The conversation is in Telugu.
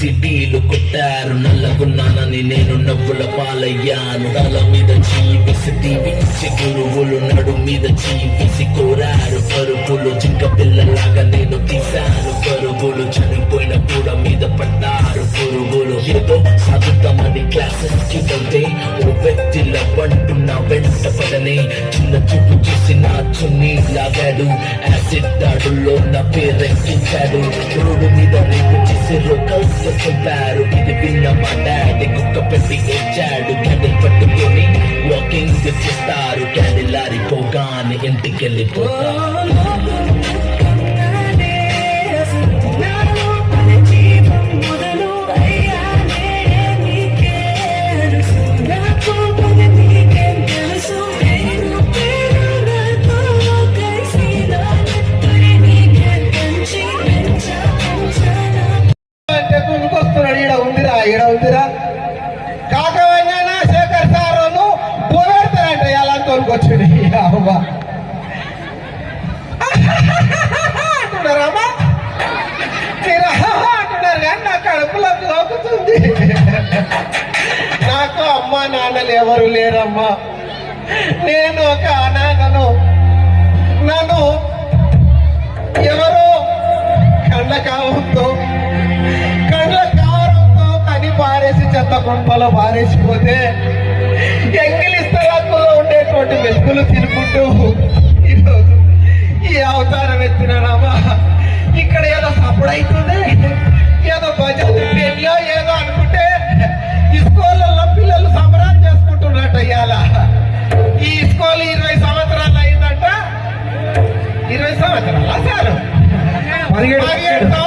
సిటీలు కొట్టారు నల్లగున్నానని నేను నవ్వుల పాలయ్యాను. తల మీద చీవిసి తీవిసి గురువులు నడు మీద చీవిసి కోరారు పరుగులు. జింక పిల్లలాగా నేను తీశాను పరుగులు. చనిపోయిన కూడా మీద పడ్డారు పురుగులు. ఏదో సాగుతామని క్లాసెస్ కి వెళ్తే ఓ వ్యక్తిల వంటున్న వెంట పడనే చిన్న చూపు చూసి నా చున్నీ లాగాడు. యాసిడ్ దాడుల్లో నా పేరెక్కించాడు. రోడ్డు మీద రేపు చేసి రోకల్స్ చెప్పారు. ఇది విన్న మా డాడీ కుక్క పెట్టి వచ్చాడు. క్యాండిల్ పట్టుకొని వాకింగ్ చేస్తారు. క్యాండిల్ ఆరిపోగానే ఇంటికి వెళ్ళిపోతారు. ఈడ ఉందిరా కాకవైనా శేఖర్ సారు పోగొడతారంట ఎలా తోలుకొచ్చుడు అవ్వా అంటున్నారమ్మా అంటున్నారు కానీ నా కడుపులో లోకుతుంది. నాకు అమ్మా నాన్నలు ఎవరు లేరమ్మా. నేను ఒక అనాథను. నన్ను ఎవరో కళ్ళ కావంతో పారేసి చెత్త కొంపలో పారేసిపోతే ఎంగిలిస్తరాకులో ఉండేటువంటి మెతుకులు తినుకుంటూ ఈరోజు ఈ అవతారం ఎత్తినామా. ఇక్కడ ఏదో సపోర్ట్ అవుతుంది, ఏదో బజెట్ పెళ్ళో ఏదో అనుకుంటే ఈ స్కూళ్ళల్లో పిల్లలు సంబరాలు చేసుకుంటున్నట్టు ఇవాళ. ఈ స్కూల్ 20 సంవత్సరాలు అయిందంట. 20 సంవత్సరాలు సార్ 17